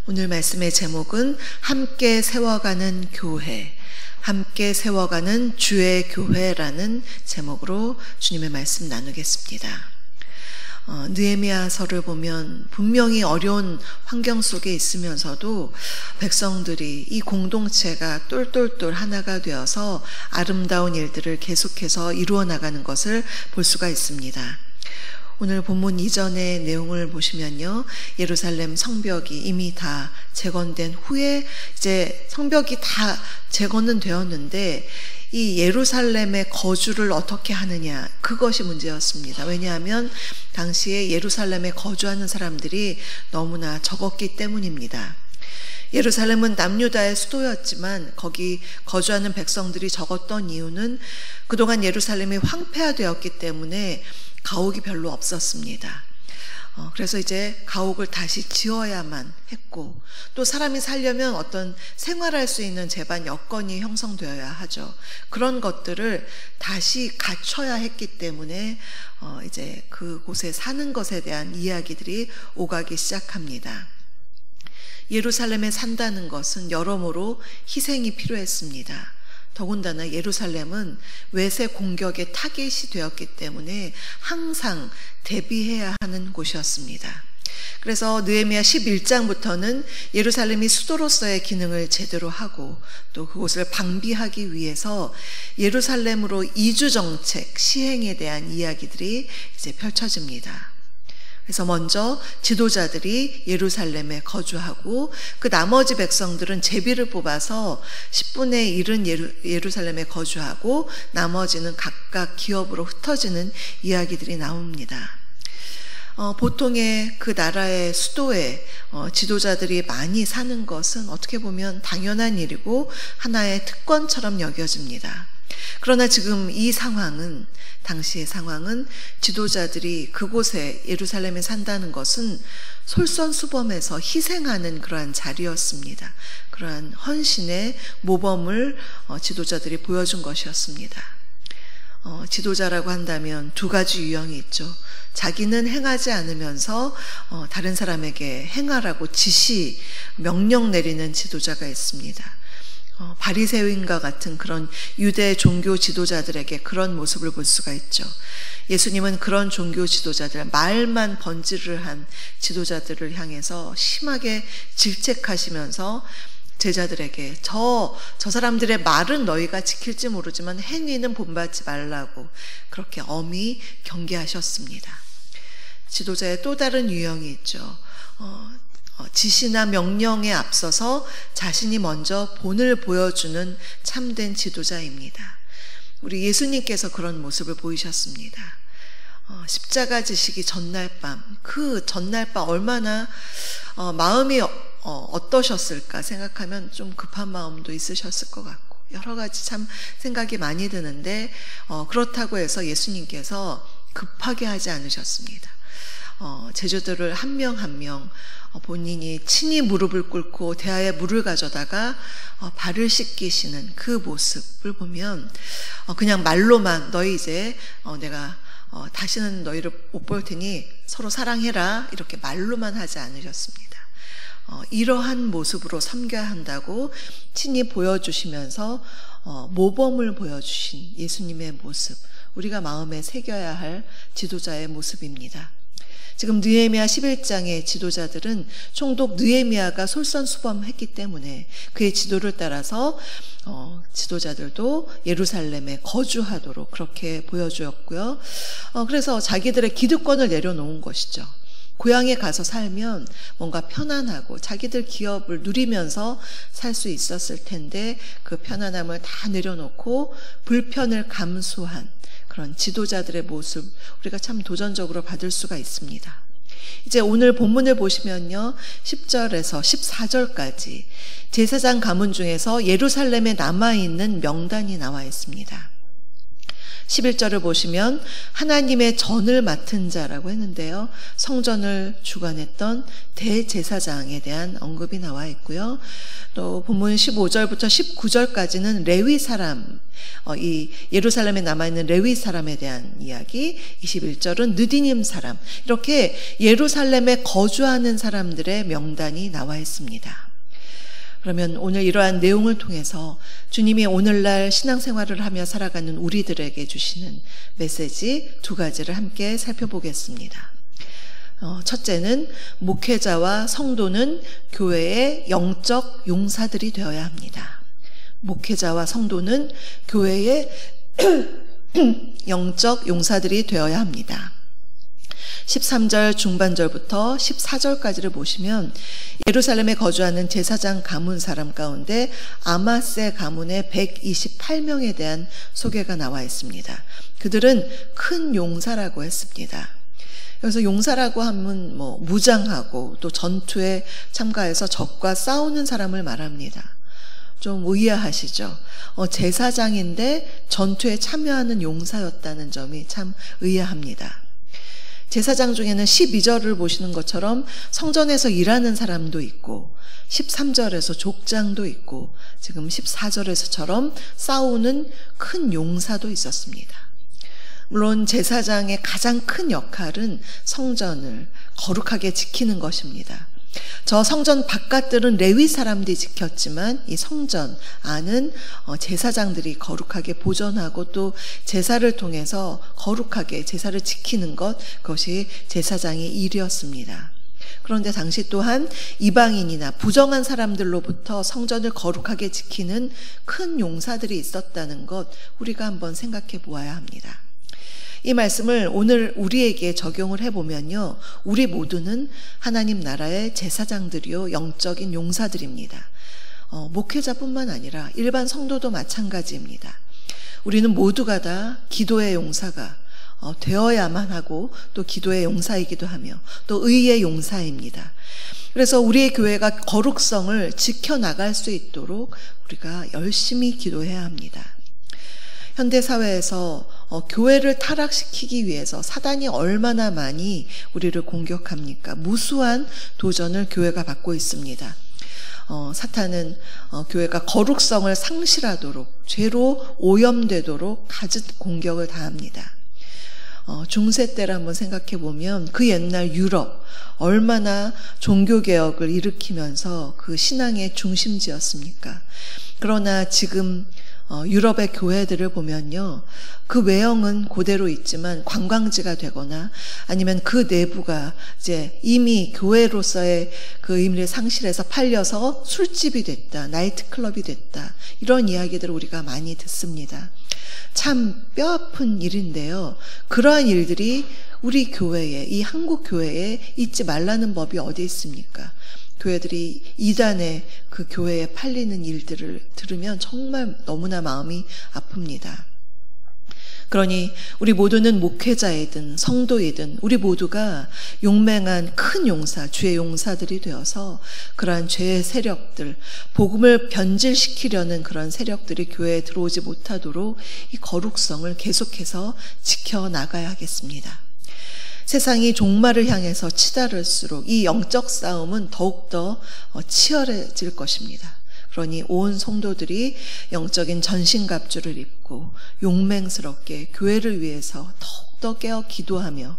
오늘 말씀의 제목은 함께 세워가는 교회, 함께 세워가는 주의 교회라는 제목으로 주님의 말씀 나누겠습니다. 느헤미야서를 보면 분명히 어려운 환경 속에 있으면서도 백성들이 이 공동체가 똘똘똘 하나가 되어서 아름다운 일들을 계속해서 이루어 나가는 것을 볼 수가 있습니다. 오늘 본문 이전의 내용을 보시면요, 예루살렘 성벽이 이미 다 재건된 후에 이제 성벽이 다 재건은 되었는데 이 예루살렘의 거주를 어떻게 하느냐, 그것이 문제였습니다. 왜냐하면 당시에 예루살렘에 거주하는 사람들이 너무나 적었기 때문입니다. 예루살렘은 남유다의 수도였지만 거기 거주하는 백성들이 적었던 이유는 그동안 예루살렘이 황폐화되었기 때문에 가옥이 별로 없었습니다. 그래서 이제 가옥을 다시 지어야만 했고, 또 사람이 살려면 어떤 생활할 수 있는 제반 여건이 형성되어야 하죠. 그런 것들을 다시 갖춰야 했기 때문에 이제 그곳에 사는 것에 대한 이야기들이 오가기 시작합니다. 예루살렘에 산다는 것은 여러모로 희생이 필요했습니다. 더군다나 예루살렘은 외세 공격의 타겟이 되었기 때문에 항상 대비해야 하는 곳이었습니다. 그래서 느헤미야 11장부터는 예루살렘이 수도로서의 기능을 제대로 하고 또 그곳을 방비하기 위해서 예루살렘으로 이주 정책 시행에 대한 이야기들이 이제 펼쳐집니다. 그래서 먼저 지도자들이 예루살렘에 거주하고 그 나머지 백성들은 제비를 뽑아서 10분의 1은 예루살렘에 거주하고 나머지는 각각 기업으로 흩어지는 이야기들이 나옵니다. 보통의 그 나라의 수도에 지도자들이 많이 사는 것은 어떻게 보면 당연한 일이고 하나의 특권처럼 여겨집니다. 그러나 지금 이 상황은, 당시의 상황은 지도자들이 그곳에 예루살렘에 산다는 것은 솔선수범해서 희생하는 그러한 자리였습니다. 그러한 헌신의 모범을 지도자들이 보여준 것이었습니다. 지도자라고 한다면 두 가지 유형이 있죠. 자기는 행하지 않으면서 다른 사람에게 행하라고 지시, 명령 내리는 지도자가 있습니다. 바리새인과 같은 그런 유대 종교 지도자들에게 그런 모습을 볼 수가 있죠. 예수님은 그런 종교 지도자들, 말만 번지를 한 지도자들을 향해서 심하게 질책하시면서 제자들에게 저 사람들의 말은 너희가 지킬지 모르지만 행위는 본받지 말라고 그렇게 엄히 경계하셨습니다. 지도자의 또 다른 유형이 있죠. 지시나 명령에 앞서서 자신이 먼저 본을 보여주는 참된 지도자입니다. 우리 예수님께서 그런 모습을 보이셨습니다. 십자가 지시기 전날 밤, 그 전날 밤 얼마나 마음이 어떠셨을까 생각하면 좀 급한 마음도 있으셨을 것 같고 여러 가지 참 생각이 많이 드는데 그렇다고 해서 예수님께서 급하게 하지 않으셨습니다. 제자들을 한 명 한 명 본인이 친히 무릎을 꿇고 대야에 물을 가져다가 발을 씻기시는 그 모습을 보면 그냥 말로만 너희 이제 내가 다시는 너희를 못 볼 테니 서로 사랑해라 이렇게 말로만 하지 않으셨습니다. 이러한 모습으로 섬겨야 한다고 친히 보여주시면서 모범을 보여주신 예수님의 모습, 우리가 마음에 새겨야 할 지도자의 모습입니다. 지금 느헤미야 11장의 지도자들은 총독 느헤미야가 솔선수범했기 때문에 그의 지도를 따라서 지도자들도 예루살렘에 거주하도록 그렇게 보여주었고요. 그래서 자기들의 기득권을 내려놓은 것이죠. 고향에 가서 살면 뭔가 편안하고 자기들 기업을 누리면서 살 수 있었을 텐데 그 편안함을 다 내려놓고 불편을 감수한 그런 지도자들의 모습, 우리가 참 도전적으로 받을 수가 있습니다. 이제 오늘 본문을 보시면요, 10절에서 14절까지 제사장 가문 중에서 예루살렘에 남아있는 명단이 나와 있습니다. 11절을 보시면 하나님의 전을 맡은 자라고 했는데요. 성전을 주관했던 대제사장에 대한 언급이 나와 있고요. 또 본문 15절부터 19절까지는 레위 사람, 이 예루살렘에 남아있는 레위 사람에 대한 이야기, 21절은 느디님 사람, 이렇게 예루살렘에 거주하는 사람들의 명단이 나와 있습니다. 그러면 오늘 이러한 내용을 통해서 주님이 오늘날 신앙생활을 하며 살아가는 우리들에게 주시는 메시지 두 가지를 함께 살펴보겠습니다. 첫째는 목회자와 성도는 교회의 영적 용사들이 되어야 합니다. 목회자와 성도는 교회의 영적 용사들이 되어야 합니다. 13절 중반절부터 14절까지를 보시면 예루살렘에 거주하는 제사장 가문 사람 가운데 아마세 가문의 128명에 대한 소개가 나와 있습니다. 그들은 큰 용사라고 했습니다. 여기서 용사라고 하면 무장하고 또 전투에 참가해서 적과 싸우는 사람을 말합니다. 좀 의아하시죠? 제사장인데 전투에 참여하는 용사였다는 점이 참 의아합니다. 제사장 중에는 12절을 보시는 것처럼 성전에서 일하는 사람도 있고 13절에서 족장도 있고 지금 14절에서처럼 싸우는 큰 용사도 있었습니다. 물론 제사장의 가장 큰 역할은 성전을 거룩하게 지키는 것입니다. 저 성전 바깥들은 레위 사람들이 지켰지만 이 성전 안은 제사장들이 거룩하게 보존하고 또 제사를 통해서 거룩하게 제사를 지키는 것, 그것이 제사장의 일이었습니다. 그런데 당시 또한 이방인이나 부정한 사람들로부터 성전을 거룩하게 지키는 큰 용사들이 있었다는 것, 우리가 한번 생각해 보아야 합니다. 이 말씀을 오늘 우리에게 적용을 해보면요, 우리 모두는 하나님 나라의 제사장들이요 영적인 용사들입니다. 목회자뿐만 아니라 일반 성도도 마찬가지입니다. 우리는 모두가 다 기도의 용사가 되어야만 하고 또 기도의 용사이기도 하며 또 의의 용사입니다. 그래서 우리의 교회가 거룩성을 지켜나갈 수 있도록 우리가 열심히 기도해야 합니다. 현대사회에서 교회를 타락시키기 위해서 사단이 얼마나 많이 우리를 공격합니까? 무수한 도전을 교회가 받고 있습니다. 사탄은 교회가 거룩성을 상실하도록, 죄로 오염되도록 가짓 공격을 다합니다. 중세 때를 한번 생각해 보면 그 옛날 유럽 얼마나 종교개혁을 일으키면서 그 신앙의 중심지였습니까? 그러나 지금 유럽의 교회들을 보면요, 그 외형은 그대로 있지만 관광지가 되거나 아니면 그 내부가 이제 이미 교회로서의 그 의미를 상실해서 팔려서 술집이 됐다, 나이트클럽이 됐다, 이런 이야기들을 우리가 많이 듣습니다. 참 뼈아픈 일인데요, 그러한 일들이 우리 교회에, 이 한국 교회에 있지 말라는 법이 어디 있습니까? 교회들이 이단의 그 교회에 팔리는 일들을 들으면 정말 너무나 마음이 아픕니다. 그러니 우리 모두는 목회자이든 성도이든 우리 모두가 용맹한 큰 용사, 주의 용사들이 되어서 그러한 죄의 세력들, 복음을 변질시키려는 그런 세력들이 교회에 들어오지 못하도록 이 거룩성을 계속해서 지켜나가야 하겠습니다. 세상이 종말을 향해서 치달을수록 이 영적 싸움은 더욱더 치열해질 것입니다. 그러니 온 성도들이 영적인 전신갑주를 입고 용맹스럽게 교회를 위해서 더욱더 깨어 기도하며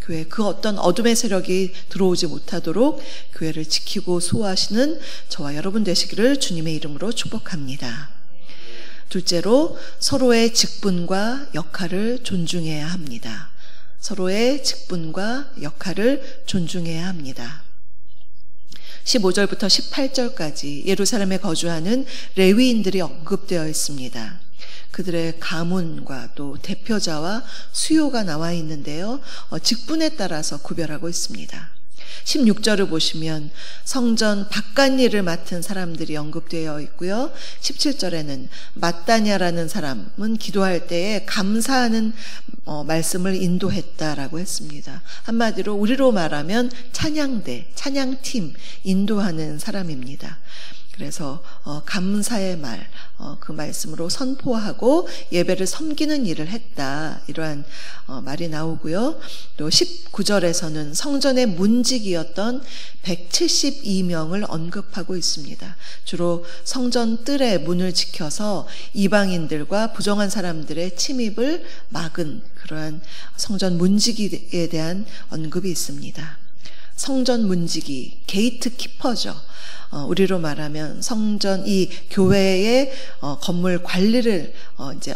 교회 그 어떤 어둠의 세력이 들어오지 못하도록 교회를 지키고 수호하시는 저와 여러분 되시기를 주님의 이름으로 축복합니다. 둘째로 서로의 직분과 역할을 존중해야 합니다. 서로의 직분과 역할을 존중해야 합니다. 15절부터 18절까지 예루살렘에 거주하는 레위인들이 언급되어 있습니다. 그들의 가문과 또 대표자와 수요가 나와 있는데요, 직분에 따라서 구별하고 있습니다. 16절을 보시면 성전 바깥일을 맡은 사람들이 언급되어 있고요. 17절에는 마따냐라는 사람은 기도할 때에 감사하는 말씀을 인도했다라고 했습니다. 한마디로 우리로 말하면 찬양대, 찬양팀 인도하는 사람입니다. 그래서 감사의 말, 그 말씀으로 선포하고 예배를 섬기는 일을 했다. 이러한 말이 나오고요. 또 19절에서는 성전의 문지기였던 172명을 언급하고 있습니다. 주로 성전 뜰의 문을 지켜서 이방인들과 부정한 사람들의 침입을 막은 그러한 성전 문지기에 대한 언급이 있습니다. 성전 문지기, 게이트 키퍼죠. 우리로 말하면 성전, 이 교회의 건물 관리를 이제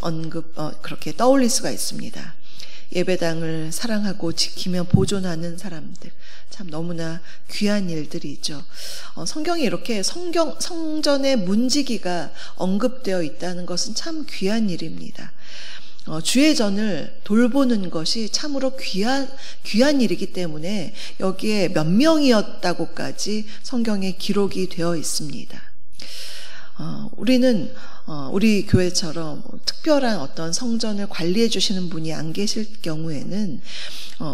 그렇게 떠올릴 수가 있습니다. 예배당을 사랑하고 지키며 보존하는 사람들, 참 너무나 귀한 일들이죠. 성경에 이렇게 성전의 문지기가 언급되어 있다는 것은 참 귀한 일입니다. 주의 전을 돌보는 것이 참으로 귀한 일이기 때문에 여기에 몇 명이었다고까지 성경에 기록이 되어 있습니다. 우리는 우리 교회처럼 특별한 어떤 성전을 관리해 주시는 분이 안 계실 경우에는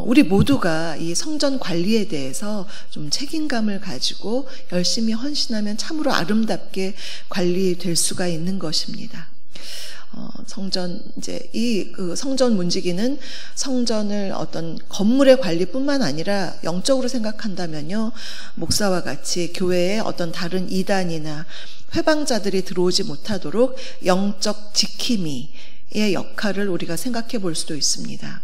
우리 모두가 이 성전 관리에 대해서 좀 책임감을 가지고 열심히 헌신하면 참으로 아름답게 관리될 수가 있는 것입니다. 성전, 이제 그 성전 문지기는 성전을 어떤 건물의 관리뿐만 아니라 영적으로 생각한다면요, 목사와 같이 교회에 어떤 다른 이단이나 회방자들이 들어오지 못하도록 영적 지킴이의 역할을 우리가 생각해 볼 수도 있습니다.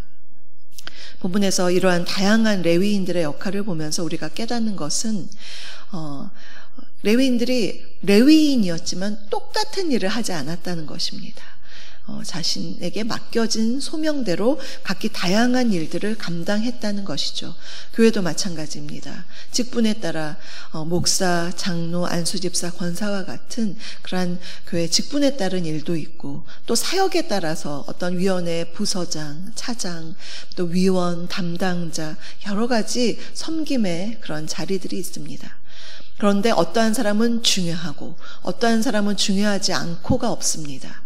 본문에서 이러한 다양한 레위인들의 역할을 보면서 우리가 깨닫는 것은 레위인들이 레위인이었지만 똑같은 일을 하지 않았다는 것입니다. 자신에게 맡겨진 소명대로 각기 다양한 일들을 감당했다는 것이죠. 교회도 마찬가지입니다. 직분에 따라 목사, 장로, 안수집사, 권사와 같은 그러한 교회 직분에 따른 일도 있고, 또 사역에 따라서 어떤 위원회 부서장, 차장, 또 위원, 담당자, 여러 가지 섬김의 그런 자리들이 있습니다. 그런데 어떠한 사람은 중요하고 어떠한 사람은 중요하지 않고가 없습니다.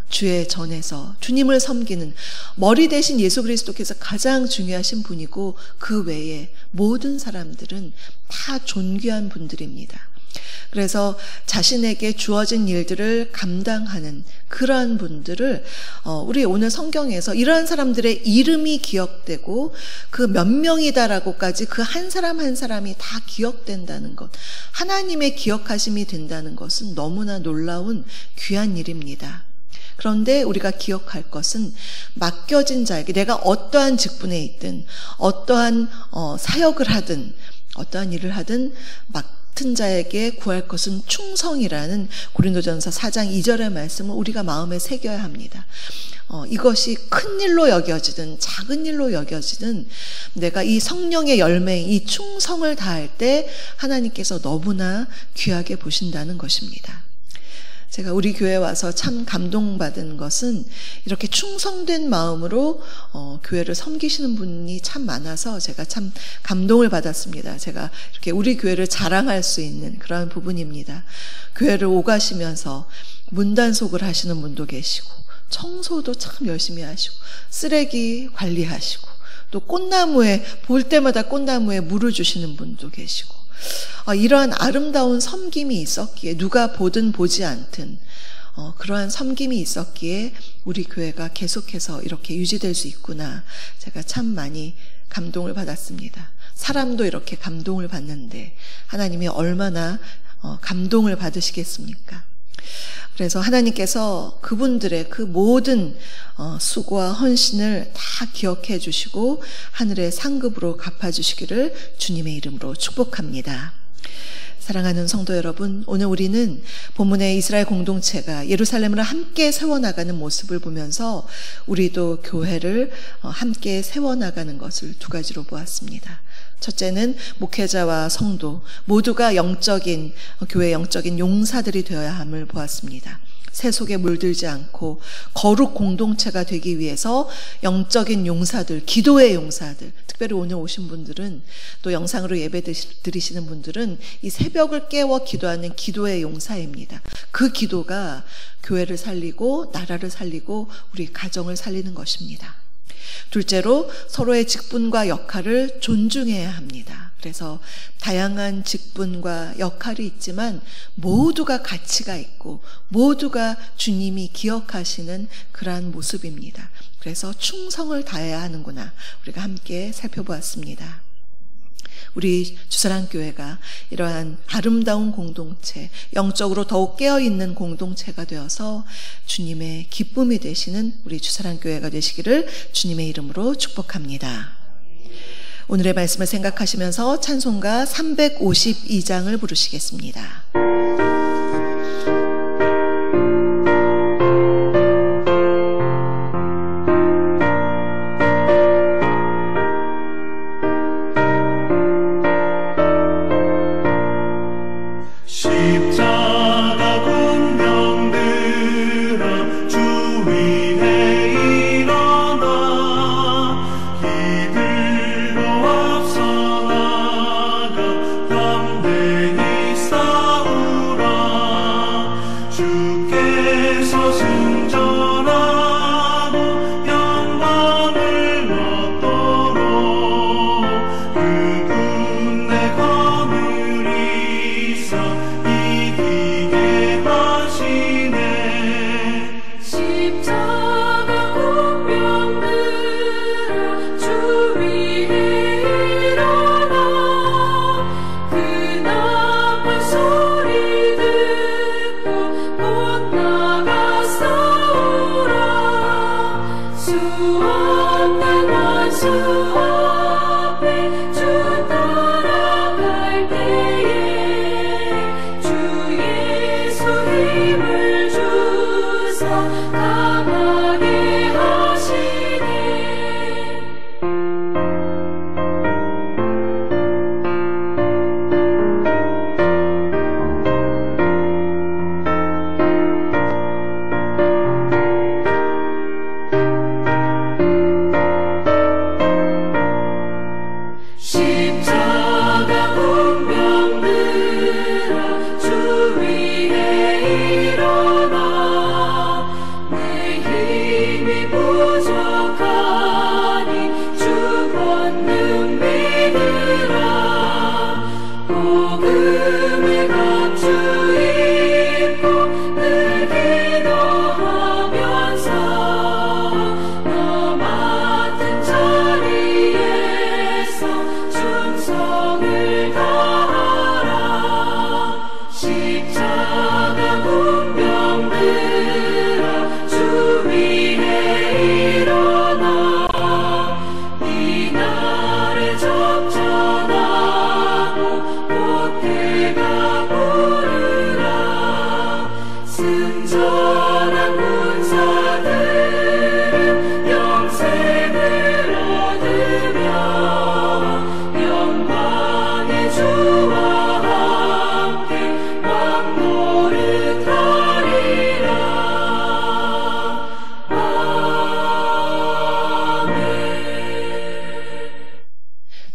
주의 전에서 주님을 섬기는 머리 대신 예수 그리스도께서 가장 중요하신 분이고, 그 외에 모든 사람들은 다 존귀한 분들입니다. 그래서 자신에게 주어진 일들을 감당하는 그러한 분들을 우리 오늘 성경에서 이러한 사람들의 이름이 기억되고 그 몇 명이다라고까지 그 한 사람 한 사람이 다 기억된다는 것, 하나님의 기억하심이 된다는 것은 너무나 놀라운 귀한 일입니다. 그런데 우리가 기억할 것은 맡겨진 자에게, 내가 어떠한 직분에 있든 어떠한 사역을 하든 어떠한 일을 하든 맡은 자에게 구할 것은 충성이라는 고린도전서 4장 2절의 말씀을 우리가 마음에 새겨야 합니다. 이것이 큰 일로 여겨지든 작은 일로 여겨지든 내가 이 성령의 열매인 이 충성을 다할 때 하나님께서 너무나 귀하게 보신다는 것입니다. 제가 우리 교회에 와서 참 감동받은 것은 이렇게 충성된 마음으로 교회를 섬기시는 분이 참 많아서 제가 참 감동을 받았습니다. 제가 이렇게 우리 교회를 자랑할 수 있는 그런 부분입니다. 교회를 오가시면서 문단속을 하시는 분도 계시고, 청소도 참 열심히 하시고, 쓰레기 관리하시고, 또 꽃나무에 볼 때마다 꽃나무에 물을 주시는 분도 계시고, 이러한 아름다운 섬김이 있었기에, 누가 보든 보지 않든 그러한 섬김이 있었기에 우리 교회가 계속해서 이렇게 유지될 수 있구나, 제가 참 많이 감동을 받았습니다. 사람도 이렇게 감동을 받는데 하나님이 얼마나 감동을 받으시겠습니까? 그래서 하나님께서 그분들의 그 모든 수고와 헌신을 다 기억해 주시고 하늘의 상급으로 갚아주시기를 주님의 이름으로 축복합니다. 사랑하는 성도 여러분, 오늘 우리는 본문의 이스라엘 공동체가 예루살렘을 함께 세워나가는 모습을 보면서 우리도 교회를 함께 세워나가는 것을 두 가지로 보았습니다. 첫째는 목회자와 성도 모두가 교회의 영적인 용사들이 되어야 함을 보았습니다. 새 속에 물들지 않고 거룩 공동체가 되기 위해서 영적인 용사들, 기도의 용사들, 특별히 오늘 오신 분들은, 또 영상으로 예배 드리시는 분들은 이 새벽을 깨워 기도하는 기도의 용사입니다. 그 기도가 교회를 살리고 나라를 살리고 우리 가정을 살리는 것입니다. 둘째로 서로의 직분과 역할을 존중해야 합니다. 그래서 다양한 직분과 역할이 있지만 모두가 가치가 있고 모두가 주님이 기억하시는 그러한 모습입니다. 그래서 충성을 다해야 하는구나, 우리가 함께 살펴보았습니다. 우리 주사랑교회가 이러한 아름다운 공동체, 영적으로 더욱 깨어있는 공동체가 되어서 주님의 기쁨이 되시는 우리 주사랑교회가 되시기를 주님의 이름으로 축복합니다. 오늘의 말씀을 생각하시면서 찬송가 352장을 부르시겠습니다.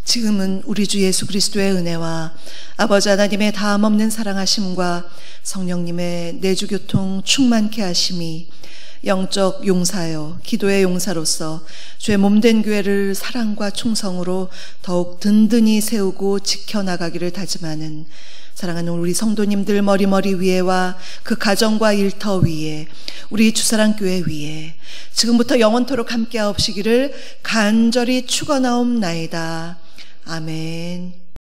지금은 우리 주 예수 그리스도의 은혜와 아버지 하나님의 다함없는 사랑하심과 성령님의 내주교통 충만케 하심이 영적 용사요 기도의 용사로서 주의 몸된 교회를 사랑과 충성으로 더욱 든든히 세우고 지켜나가기를 다짐하는 사랑하는 우리 성도님들 머리머리 위에와 그 가정과 일터 위에 우리 주사랑교회 위에 지금부터 영원토록 함께하옵시기를 간절히 축원하옵나이다. 아멘.